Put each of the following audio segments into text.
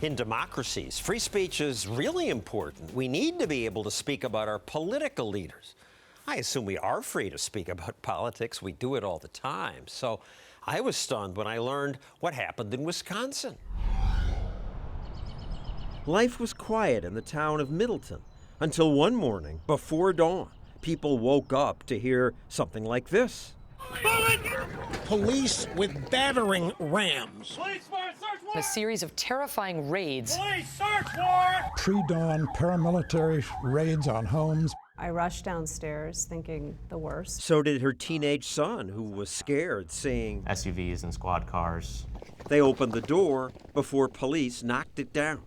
In democracies, free speech is really important. We need to be able to speak about our political leaders. I assume we are free to speak about politics. We do it all the time. So I was stunned when I learned what happened in Wisconsin. Life was quiet in the town of Middleton until one morning, before dawn, people woke up to hear something like this. Police with battering rams. A series of terrifying raids. Police search warrant! Pre-dawn paramilitary raids on homes. I rushed downstairs thinking the worst. So did her teenage son, who was scared, seeing SUVs and squad cars. They opened the door before police knocked it down.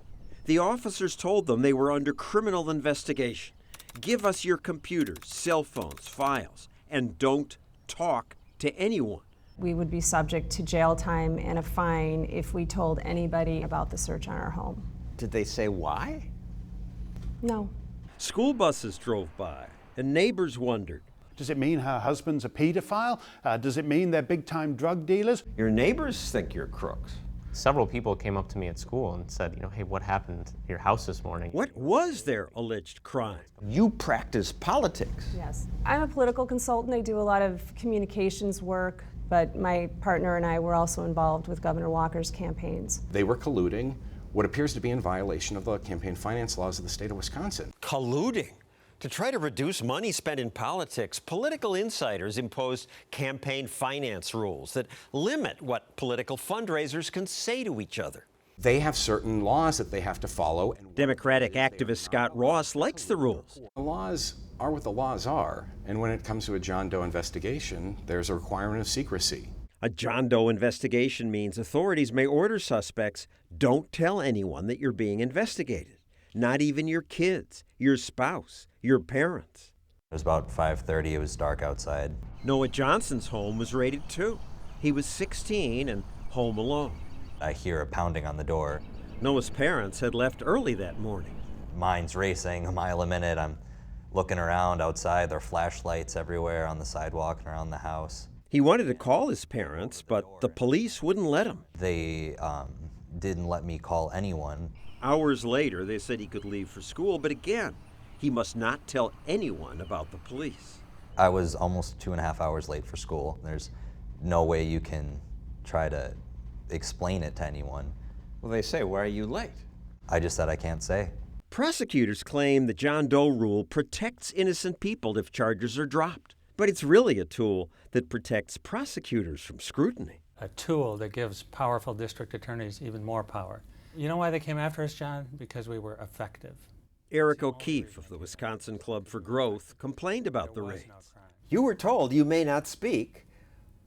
The officers told them they were under criminal investigation. Give us your computers, cell phones, files, and don't talk to anyone. We would be subject to jail time and a fine if we told anybody about the search on our home. Did they say why? No. School buses drove by, and neighbors wondered. Does it mean her husband's a pedophile? Does it mean they're big-time drug dealers? Your neighbors think you're crooks. Several people came up to me at school and said, hey, what happened at your house this morning? What was their alleged crime? You practice politics. Yes. I'm a political consultant. I do a lot of communications work, but my partner and I were also involved with Governor Walker's campaigns. They were colluding, what appears to be in violation of the campaign finance laws of the state of Wisconsin. Colluding? To try to reduce money spent in politics, political insiders imposed campaign finance rules that limit what political fundraisers can say to each other. They have certain laws that they have to follow. Democratic activist Scott Ross likes the rules. The laws are what the laws are, and when it comes to a John Doe investigation, there's a requirement of secrecy. A John Doe investigation means authorities may order suspects, don't tell anyone that you're being investigated. Not even your kids, your spouse, your parents. It was about 5:30, it was dark outside. Noah Johnson's home was raided too. He was 16 and home alone. I hear a pounding on the door. Noah's parents had left early that morning. Mind's racing, a mile a minute. I'm looking around outside, there are flashlights everywhere on the sidewalk and around the house. He wanted to call his parents, but the police wouldn't let him. They didn't let me call anyone. Hours later, they said he could leave for school, but again, he must not tell anyone about the police. I was almost 2.5 hours late for school. There's no way you can try to explain it to anyone. Well, they say, why are you late? I just said I can't say. Prosecutors claim the John Doe rule protects innocent people if charges are dropped. But it's really a tool that protects prosecutors from scrutiny. A tool that gives powerful district attorneys even more power. You know why they came after us, John? Because we were effective. Eric O'Keefe of the Wisconsin Club for Growth complained about the raids. You were told you may not speak,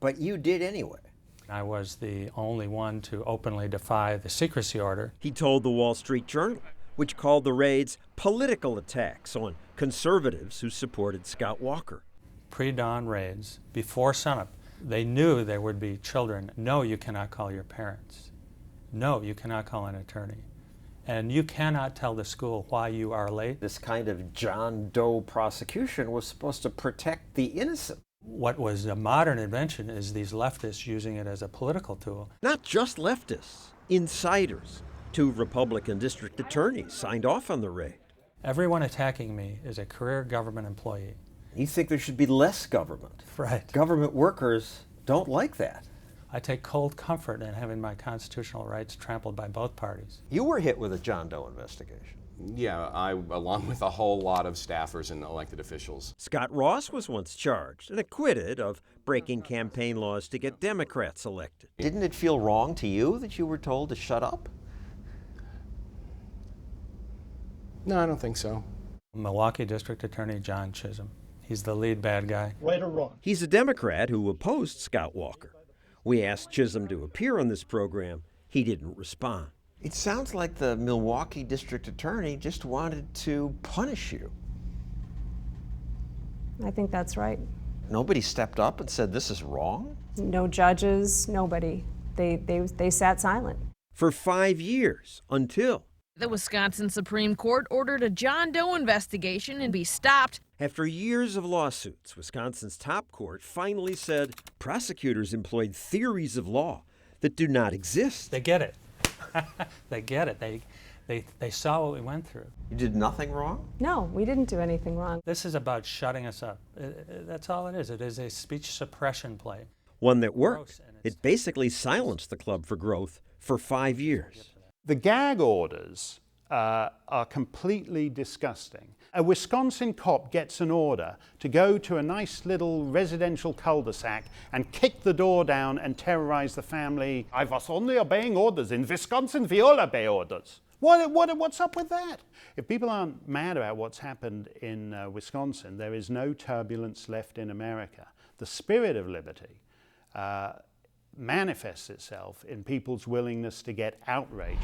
but you did anyway. I was the only one to openly defy the secrecy order. He told the Wall Street Journal, which called the raids political attacks on conservatives who supported Scott Walker. Pre-dawn raids, before sunup, they knew there would be children. No, you cannot call your parents. No, you cannot call an attorney. And you cannot tell the school why you are late. This kind of John Doe prosecution was supposed to protect the innocent. What was a modern invention is these leftists using it as a political tool. Not just leftists, insiders. 2 Republican district attorneys signed off on the raid. Everyone attacking me is a career government employee. You think there should be less government? Right. Government workers don't like that. I take cold comfort in having my constitutional rights trampled by both parties. You were hit with a John Doe investigation. Yeah, I, along with a whole lot of staffers and elected officials. Scott Ross was once charged and acquitted of breaking campaign laws to get Democrats elected. Didn't it feel wrong to you that you were told to shut up? No, I don't think so. Milwaukee District Attorney John Chisholm. He's the lead bad guy. Right or wrong? He's a Democrat who opposed Scott Walker. We asked Chisholm to appear on this program. He didn't respond. It sounds like the Milwaukee District Attorney just wanted to punish you. I think that's right. Nobody stepped up and said this is wrong? No judges, nobody. They sat silent. For 5 years, until the Wisconsin Supreme Court ordered a John Doe investigation and be stopped. After years of lawsuits, Wisconsin's top court finally said prosecutors employed theories of law that do not exist. They get it. They get it. They saw what we went through. You did nothing wrong? No, we didn't do anything wrong. This is about shutting us up. That's all it is. It is a speech suppression play. One that worked. It basically silenced the Club for Growth for 5 years. The gag orders are completely disgusting. A Wisconsin cop gets an order to go to a nice little residential cul-de-sac and kick the door down and terrorize the family. I was only obeying orders. In Wisconsin, we all obey orders. What's up with that? If people aren't mad about what's happened in Wisconsin, there is no turbulence left in America. The spirit of liberty manifests itself in people's willingness to get outraged.